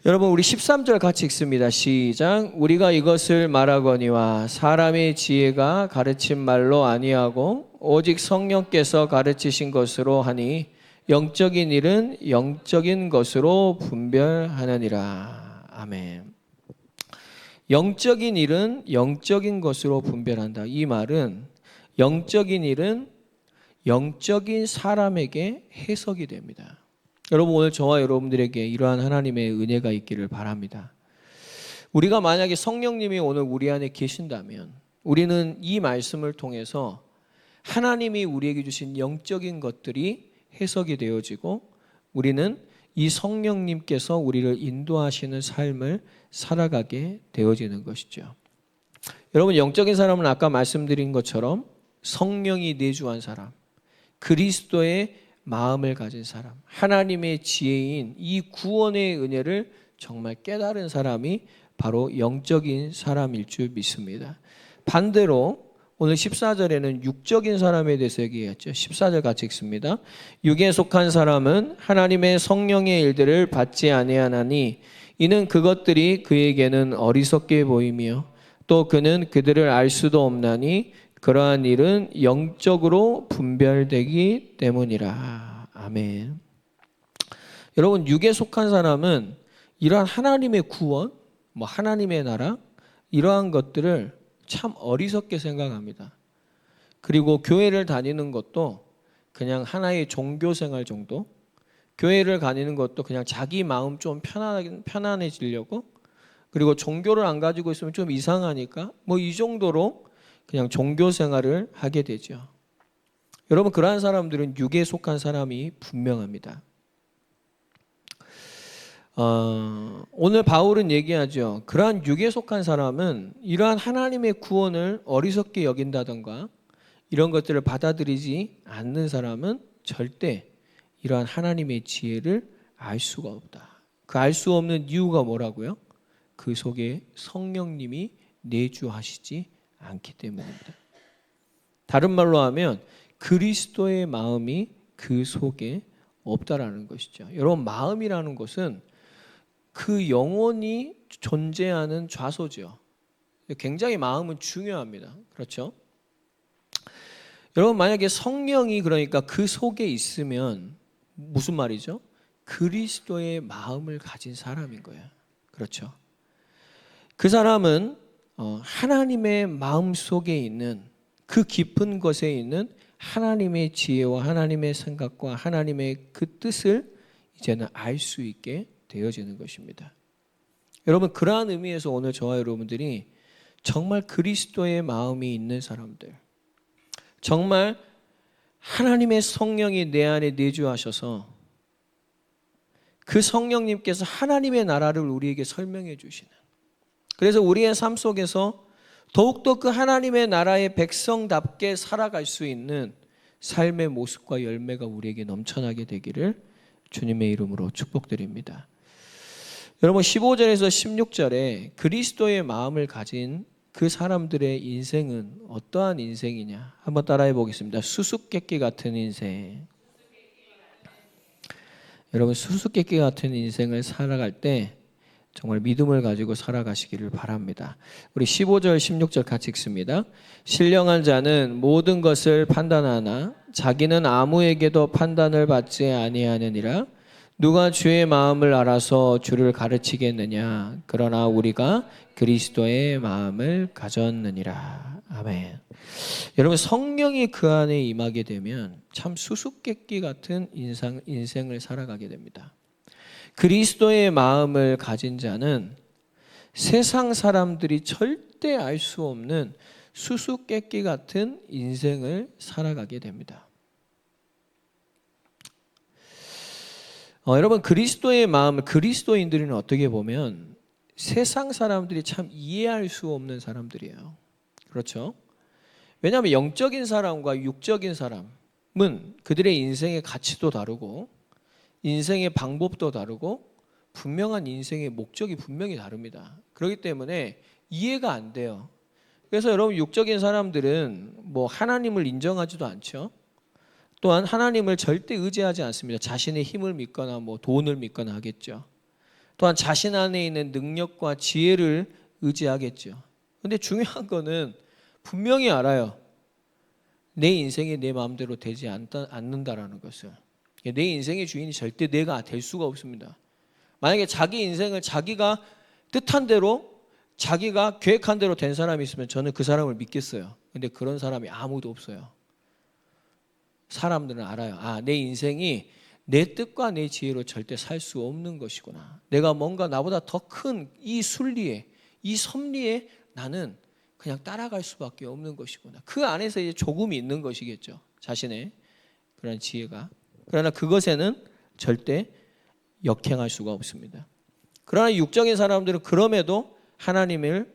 여러분, 우리 13절 같이 읽습니다. 시작. 우리가 이것을 말하거니와 사람의 지혜가 가르친 말로 아니하고 오직 성령께서 가르치신 것으로 하니 영적인 일은 영적인 것으로 분별하느니라. 아멘. 영적인 일은 영적인 것으로 분별한다. 이 말은 영적인 일은 영적인 사람에게 해석이 됩니다. 여러분, 오늘 저와 여러분들에게 이러한 하나님의 은혜가 있기를 바랍니다. 우리가 만약에 성령님이 오늘 우리 안에 계신다면 우리는 이 말씀을 통해서 하나님이 우리에게 주신 영적인 것들이 해석이 되어지고 우리는 이 성령님께서 우리를 인도하시는 삶을 살아가게 되어지는 것이죠. 여러분, 영적인 사람은 아까 말씀드린 것처럼 성령이 내주한 사람, 그리스도의 마음을 가진 사람, 하나님의 지혜인 이 구원의 은혜를 정말 깨달은 사람이 바로 영적인 사람일 줄 믿습니다. 반대로 오늘 14절에는 육적인 사람에 대해서 얘기했죠. 14절 같이 읽습니다. 육에 속한 사람은 하나님의 성령의 일들을 받지 아니하나니 이는 그것들이 그에게는 어리석게 보이며 또 그는 그들을 알 수도 없나니 그러한 일은 영적으로 분별되기 때문이라. 아멘. 여러분, 육에 속한 사람은 이러한 하나님의 구원, 하나님의 나라, 이러한 것들을 참 어리석게 생각합니다. 그리고 교회를 다니는 것도 그냥 하나의 종교 생활 정도, 교회를 다니는 것도 그냥 자기 마음 좀 편안해지려고, 그리고 종교를 안 가지고 있으면 좀 이상하니까 이 정도로 그냥 종교 생활을 하게 되죠. 여러분, 그러한 사람들은 육에 속한 사람이 분명합니다. 오늘 바울은 얘기하죠. 그러한 육에 속한 사람은 이러한 하나님의 구원을 어리석게 여긴다던가 이런 것들을 받아들이지 않는 사람은 절대 이러한 하나님의 지혜를 알 수가 없다. 그 알 수 없는 이유가 뭐라고요? 그 속에 성령님이 내주하시지 않기 때문입니다. 다른 말로 하면 그리스도의 마음이 그 속에 없다라는 것이죠. 여러분, 마음이라는 것은 그 영혼이 존재하는 좌소죠. 굉장히 마음은 중요합니다. 그렇죠? 여러분, 만약에 성령이 그러니까 그 속에 있으면 무슨 말이죠? 그리스도의 마음을 가진 사람인 거예요. 그렇죠? 그 사람은 하나님의 마음 속에 있는 그 깊은 것에 있는 하나님의 지혜와 하나님의 생각과 하나님의 그 뜻을 이제는 알 수 있게 되어지는 것입니다. 여러분, 그러한 의미에서 오늘 저와 여러분들이 정말 그리스도의 마음이 있는 사람들, 정말 하나님의 성령이 내 안에 내주하셔서 그 성령님께서 하나님의 나라를 우리에게 설명해 주시는, 그래서 우리의 삶 속에서 더욱더 그 하나님의 나라의 백성답게 살아갈 수 있는 삶의 모습과 열매가 우리에게 넘쳐나게 되기를 주님의 이름으로 축복드립니다. 여러분, 15절에서 16절에 그리스도의 마음을 가진 그 사람들의 인생은 어떠한 인생이냐 한번 따라해 보겠습니다. 수수께끼 같은 인생. 여러분, 수수께끼 같은 인생을 살아갈 때 정말 믿음을 가지고 살아가시기를 바랍니다. 우리 15절 16절 같이 읽습니다. 신령한 자는 모든 것을 판단하나 자기는 아무에게도 판단을 받지 아니하느니라. 누가 주의 마음을 알아서 주를 가르치겠느냐. 그러나 우리가 그리스도의 마음을 가졌느니라. 아멘. 여러분, 성령이 그 안에 임하게 되면 참 수수께끼 같은 인생을 살아가게 됩니다. 그리스도의 마음을 가진 자는 세상 사람들이 절대 알 수 없는 수수께끼 같은 인생을 살아가게 됩니다. 여러분, 그리스도의 마음을 그리스도인들은 어떻게 보면 세상 사람들이 참 이해할 수 없는 사람들이에요. 그렇죠? 왜냐하면 영적인 사람과 육적인 사람, 그들의 인생의 가치도 다르고 인생의 방법도 다르고 분명한 인생의 목적이 분명히 다릅니다. 그렇기 때문에 이해가 안 돼요. 그래서 여러분, 육적인 사람들은 뭐 하나님을 인정하지도 않죠. 또한 하나님을 절대 의지하지 않습니다. 자신의 힘을 믿거나 뭐 돈을 믿거나 하겠죠. 또한 자신 안에 있는 능력과 지혜를 의지하겠죠. 근데 중요한 거는 분명히 알아요. 내 인생이 내 마음대로 되지 않는다라는 것을. 내 인생의 주인이 절대 내가 될 수가 없습니다. 만약에 자기 인생을 자기가 뜻한 대로, 자기가 계획한 대로 된 사람이 있으면 저는 그 사람을 믿겠어요. 근데 그런 사람이 아무도 없어요. 사람들은 알아요. 아, 내 인생이 내 뜻과 내 지혜로 절대 살 수 없는 것이구나. 내가 뭔가 나보다 더 큰 이 순리에, 이 섭리에 나는 그냥 따라갈 수밖에 없는 것이구나. 그 안에서 이제 조금이 있는 것이겠죠. 자신의 그런 지혜가. 그러나 그것에는 절대 역행할 수가 없습니다. 그러나 육적인 사람들은 그럼에도 하나님을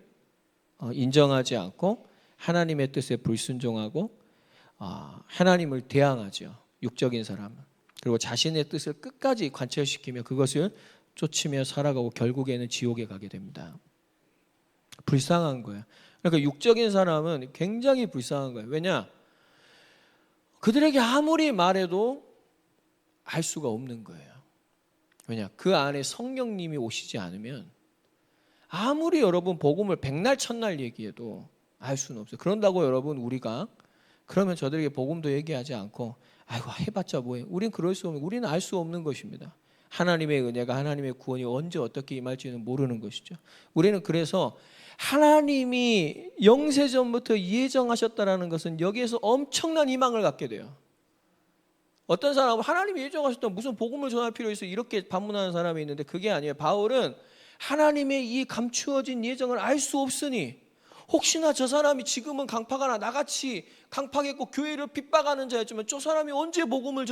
인정하지 않고 하나님의 뜻에 불순종하고 하나님을 대항하죠. 육적인 사람은. 그리고 자신의 뜻을 끝까지 관철시키며 그것을 쫓으며 살아가고 결국에는 지옥에 가게 됩니다. 불쌍한 거예요. 그러니까 육적인 사람은 굉장히 불쌍한 거예요. 왜냐? 그들에게 아무리 말해도 알 수가 없는 거예요. 왜냐? 그 안에 성령님이 오시지 않으면 아무리 여러분 복음을 백날 천날 얘기해도 알 수는 없어요. 그런다고 여러분 우리가 그러면 저들에게 복음도 얘기하지 않고 아이고 해봤자 뭐해. 우린 그럴 수 없는, 우리는 알 수 없는 것입니다. 하나님의 은혜가, 하나님의 구원이 언제 어떻게 임할지는 모르는 것이죠. 우리는 그래서 하나님이 영세전부터 예정하셨다라는 것은 여기에서 엄청난 희망을 갖게 돼요. 어떤 사람은 하나님이 예정하셨다면 무슨 복음을 전할 필요 있어 이렇게 반문하는 사람이 있는데 그게 아니에요. 바울은 하나님의 이 감추어진 예정을 알 수 없으니 혹시나 저 사람이 지금은 강팍하나 나같이 강팍했고 교회를 핍박하는 자였지만 저 사람이 언제 복음을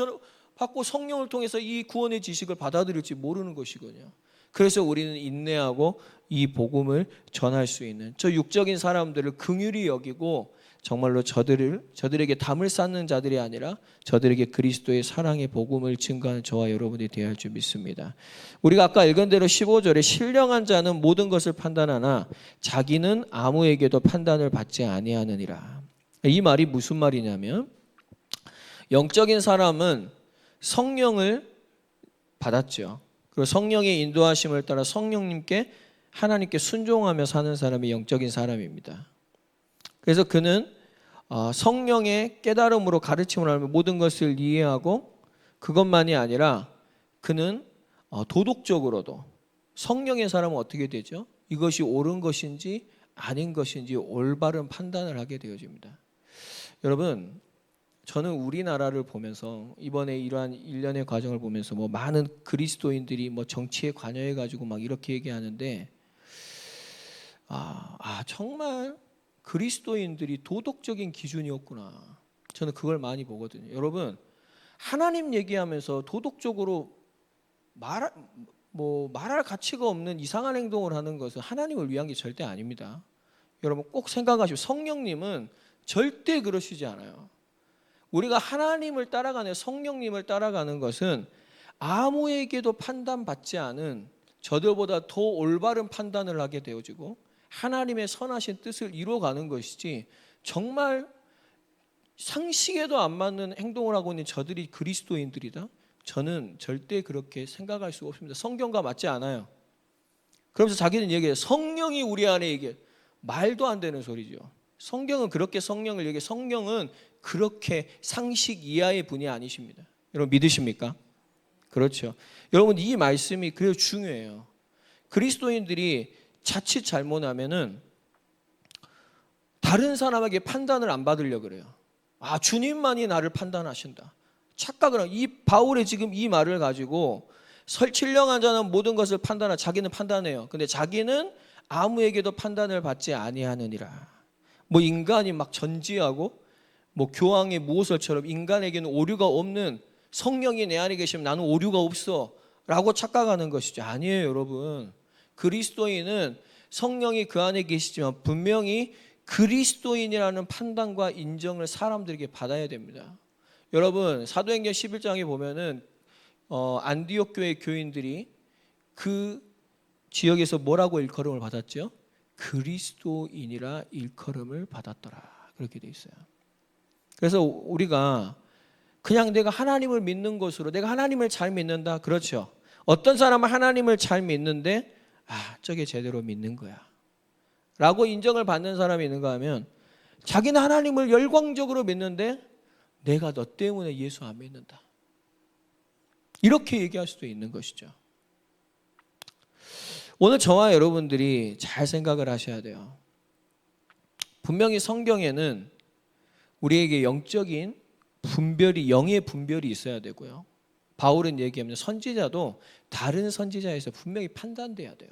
받고 성령을 통해서 이 구원의 지식을 받아들일지 모르는 것이거든요. 그래서 우리는 인내하고 이 복음을 전할 수 있는 저 육적인 사람들을 긍휼히 여기고 정말로 저들에게 담을 쌓는 자들이 아니라 저들에게 그리스도의 사랑의 복음을 증거하는 저와 여러분이 되어야 할 줄 믿습니다. 우리가 아까 읽은 대로 15절에 신령한 자는 모든 것을 판단하나 자기는 아무에게도 판단을 받지 아니하느니라. 이 말이 무슨 말이냐면 영적인 사람은 성령을 받았죠. 그리고 성령의 인도하심을 따라 성령님께 하나님께 순종하며 사는 사람이 영적인 사람입니다. 그래서 그는 성령의 깨달음으로 가르침을 하며 모든 것을 이해하고 그것만이 아니라 그는 도덕적으로도 성령의 사람은 어떻게 되죠? 이것이 옳은 것인지 아닌 것인지 올바른 판단을 하게 되어집니다. 여러분, 저는 우리나라를 보면서 이번에 이러한 일련의 과정을 보면서 뭐 많은 그리스도인들이 뭐 정치에 관여해 가지고 막 이렇게 얘기하는데 정말 그리스도인들이 도덕적인 기준이 없구나. 저는 그걸 많이 보거든요. 여러분, 하나님 얘기하면서 도덕적으로 말할 가치가 없는 이상한 행동을 하는 것은 하나님을 위한 게 절대 아닙니다. 여러분 꼭 생각하시고 성령님은 절대 그러시지 않아요. 우리가 하나님을 따라가는 성령님을 따라가는 것은 아무에게도 판단받지 않은 저들보다 더 올바른 판단을 하게 되어지고 하나님의 선하신 뜻을 이루어가는 것이지 정말 상식에도 안 맞는 행동을 하고 있는 저들이 그리스도인들이다? 저는 절대 그렇게 생각할 수가 없습니다. 성경과 맞지 않아요. 그러면서 자기는 얘기해요. 성령이 우리 안에 얘기해. 말도 안 되는 소리죠. 성경은 그렇게 성령을 얘기해. 성령은 그렇게 상식 이하의 분이 아니십니다. 여러분 믿으십니까? 그렇죠. 여러분 이 말씀이 그래서 중요해요. 그리스도인들이 자칫 잘못하면은 다른 사람에게 판단을 안 받으려고 그래요. 주님만이 나를 판단하신다. 착각을 하고 이 바울의 지금 이 말을 가지고 신령한 자는 모든 것을 판단하고 자기는 판단해요. 근데 자기는 아무에게도 판단을 받지 아니하느니라. 뭐 인간이 막 전지하고 뭐 교황의 무호설처럼 인간에게는 오류가 없는 성령이 내 안에 계시면 나는 오류가 없어 라고 착각하는 것이죠. 아니에요, 여러분. 그리스도인은 성령이 그 안에 계시지만 분명히 그리스도인이라는 판단과 인정을 사람들에게 받아야 됩니다. 여러분 사도행전 11장에 보면은 안디옥 교회 교인들이 그 지역에서 뭐라고 일컬음을 받았죠? 그리스도인이라 일컬음을 받았더라. 그렇게 돼 있어요. 그래서 우리가 그냥 내가 하나님을 믿는 것으로 내가 하나님을 잘 믿는다. 그렇죠. 어떤 사람은 하나님을 잘 믿는데 저게 제대로 믿는 거야 라고 인정을 받는 사람이 있는가 하면 자기는 하나님을 열광적으로 믿는데 내가 너 때문에 예수 안 믿는다. 이렇게 얘기할 수도 있는 것이죠. 오늘 저와 여러분들이 잘 생각을 하셔야 돼요. 분명히 성경에는 우리에게 영적인 분별이, 영의 분별이 있어야 되고요. 바울은 얘기하면 선지자도 다른 선지자에서 분명히 판단돼야 돼요.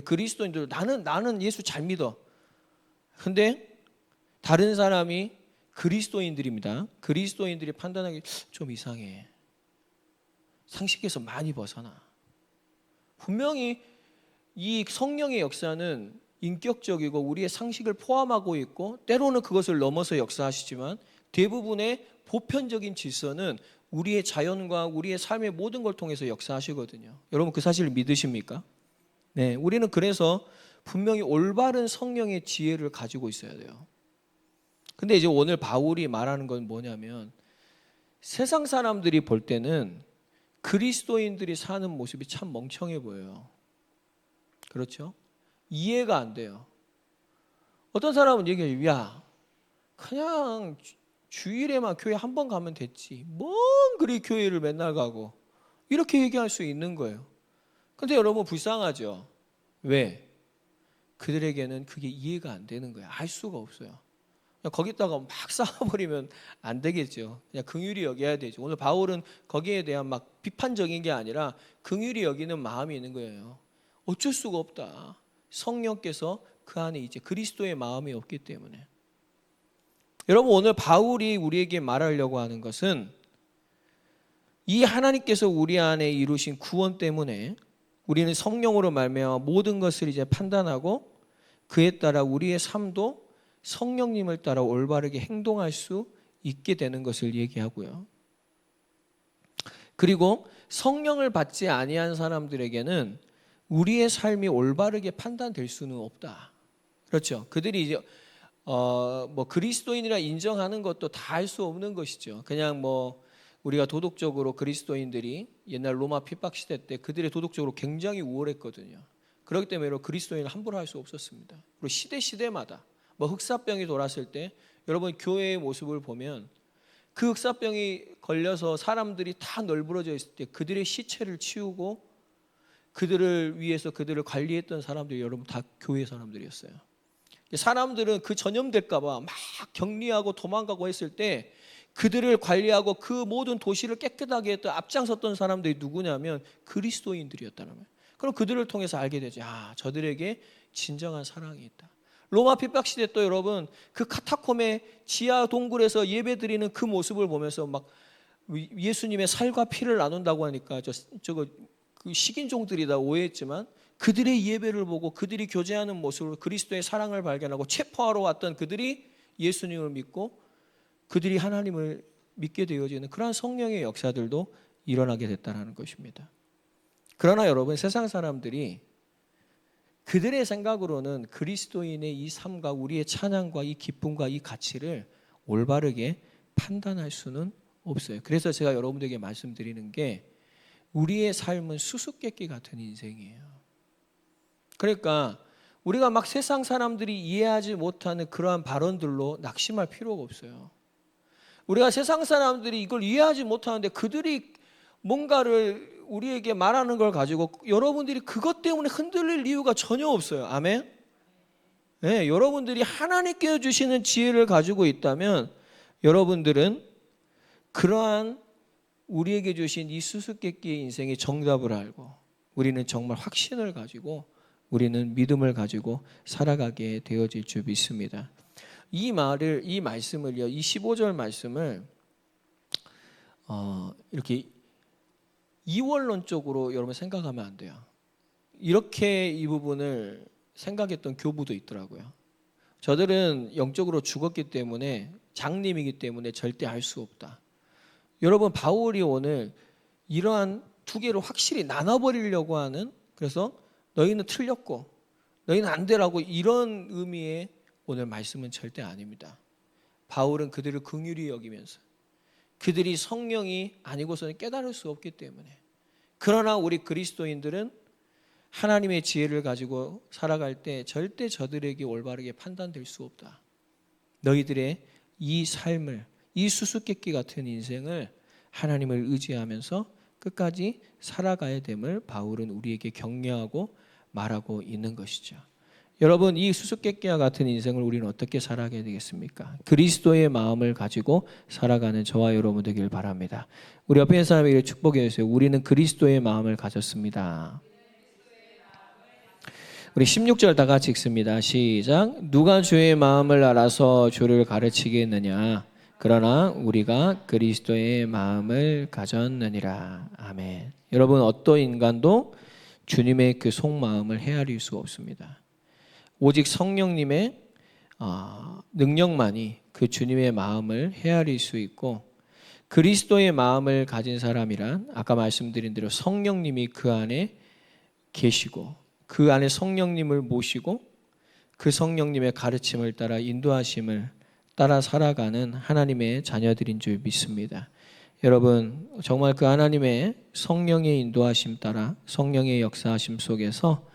그리스도인들 나는 예수 잘 믿어. 근데 다른 사람이 그리스도인들입니다. 그리스도인들이 판단하기 좀 이상해. 상식에서 많이 벗어나. 분명히 이 성령의 역사는 인격적이고 우리의 상식을 포함하고 있고 때로는 그것을 넘어서 역사하시지만 대부분의 보편적인 질서는 우리의 자연과 우리의 삶의 모든 걸 통해서 역사하시거든요. 여러분 그 사실을 믿으십니까? 네, 우리는 그래서 분명히 올바른 성령의 지혜를 가지고 있어야 돼요. 근데 이제 오늘 바울이 말하는 건 뭐냐면 세상 사람들이 볼 때는 그리스도인들이 사는 모습이 참 멍청해 보여요. 그렇죠? 이해가 안 돼요. 어떤 사람은 얘기해요. 야, 그냥 주일에만 교회 한 번 가면 됐지. 뭔 그리 교회를 맨날 가고. 이렇게 얘기할 수 있는 거예요. 근데 여러분 불쌍하죠? 왜? 그들에게는 그게 이해가 안 되는 거예요. 알 수가 없어요. 거기다가 막 쌓아버리면 안 되겠죠. 그냥 긍휼히 여겨야 되죠. 오늘 바울은 거기에 대한 막 비판적인 게 아니라 긍휼히 여기는 마음이 있는 거예요. 어쩔 수가 없다. 성령께서 그 안에 이제 그리스도의 마음이 없기 때문에. 여러분 오늘 바울이 우리에게 말하려고 하는 것은 이 하나님께서 우리 안에 이루신 구원 때문에 우리는 성령으로 말미암아 모든 것을 이제 판단하고 그에 따라 우리의 삶도 성령님을 따라 올바르게 행동할 수 있게 되는 것을 얘기하고요. 그리고 성령을 받지 아니한 사람들에게는 우리의 삶이 올바르게 판단될 수는 없다. 그렇죠. 그들이 이제 뭐 그리스도인이라 인정하는 것도 다 할 수 없는 것이죠. 그냥 뭐 우리가 도덕적으로 그리스도인들이 옛날 로마 핍박 시대 때 그들의 도덕적으로 굉장히 우월했거든요. 그렇기 때문에 그리스도인을 함부로 할 수 없었습니다. 그리고 시대마다 뭐 흑사병이 돌았을 때 여러분 교회의 모습을 보면 그 흑사병이 걸려서 사람들이 다 널브러져 있을 때 그들의 시체를 치우고 그들을 위해서 그들을 관리했던 사람들이 여러분 다 교회 사람들이었어요. 사람들은 그 전염될까 봐 막 격리하고 도망가고 했을 때 그들을 관리하고 그 모든 도시를 깨끗하게 했던 앞장섰던 사람들이 누구냐면 그리스도인들이었다는 거예요. 그럼 그들을 통해서 알게 되죠. 저들에게 진정한 사랑이 있다. 로마 핍박 시대 또 여러분 그 카타콤의 지하 동굴에서 예배드리는 그 모습을 보면서 막 예수님의 살과 피를 나눈다고 하니까 저거 그 식인종들이다 오해했지만 그들의 예배를 보고 그들이 교제하는 모습으로 그리스도의 사랑을 발견하고 체포하러 왔던 그들이 예수님을 믿고 그들이 하나님을 믿게 되어지는 그러한 성령의 역사들도 일어나게 됐다는 것입니다. 그러나 여러분 세상 사람들이 그들의 생각으로는 그리스도인의 이 삶과 우리의 찬양과 이 기쁨과 이 가치를 올바르게 판단할 수는 없어요. 그래서 제가 여러분들에게 말씀드리는 게 우리의 삶은 수수께끼 같은 인생이에요. 그러니까 우리가 막 세상 사람들이 이해하지 못하는 그러한 발언들로 낙심할 필요가 없어요. 우리가 세상 사람들이 이걸 이해하지 못하는데 그들이 뭔가를 우리에게 말하는 걸 가지고 여러분들이 그것 때문에 흔들릴 이유가 전혀 없어요. 아멘? 네, 여러분들이 하나님께서 주시는 지혜를 가지고 있다면 여러분들은 그러한 우리에게 주신 이 수수께끼의 인생의 정답을 알고 우리는 정말 확신을 가지고 우리는 믿음을 가지고 살아가게 되어질 줄 믿습니다. 이 말씀을요, 이 15절 말씀을 이렇게 이원론적으로 여러분 생각하면 안 돼요. 이렇게 이 부분을 생각했던 교부도 있더라고요. 저들은 영적으로 죽었기 때문에 장님이기 때문에 절대 알 수 없다. 여러분, 바울이 오늘 이러한 두 개를 확실히 나눠버리려고 하는, 그래서 너희는 틀렸고 너희는 안 되라고 이런 의미의 오늘 말씀은 절대 아닙니다. 바울은 그들을 긍휼히 여기면서 그들이 성령이 아니고서는 깨달을 수 없기 때문에, 그러나 우리 그리스도인들은 하나님의 지혜를 가지고 살아갈 때 절대 저들에게 올바르게 판단될 수 없다. 너희들의 이 삶을, 이 수수께끼 같은 인생을 하나님을 의지하면서 끝까지 살아가야 됨을 바울은 우리에게 격려하고 말하고 있는 것이죠. 여러분, 이 수수께끼와 같은 인생을 우리는 어떻게 살아가야 되겠습니까? 그리스도의 마음을 가지고 살아가는 저와 여러분 되길 바랍니다. 우리 옆에 있는 사람에게 축복해 주세요. 우리는 그리스도의 마음을 가졌습니다. 우리 16절 다 같이 읽습니다. 시작. 누가 주의 마음을 알아서 주를 가르치겠느냐? 그러나 우리가 그리스도의 마음을 가졌느니라. 아멘. 여러분, 어떤 인간도 주님의 그 속마음을 헤아릴 수 없습니다. 오직 성령님의 능력만이 그 주님의 마음을 헤아릴 수 있고, 그리스도의 마음을 가진 사람이란 아까 말씀드린 대로 성령님이 그 안에 계시고 그 안에 성령님을 모시고 그 성령님의 가르침을 따라 인도하심을 따라 살아가는 하나님의 자녀들인 줄 믿습니다. 여러분, 정말 그 하나님의 성령의 인도하심 따라 성령의 역사하심 속에서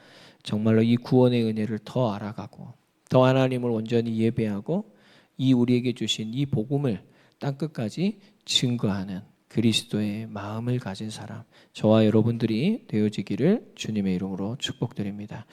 정말로 이 구원의 은혜를 더 알아가고 더 하나님을 온전히 예배하고 이 우리에게 주신 이 복음을 땅끝까지 증거하는 그리스도의 마음을 가진 사람, 저와 여러분들이 되어지기를 주님의 이름으로 축복드립니다.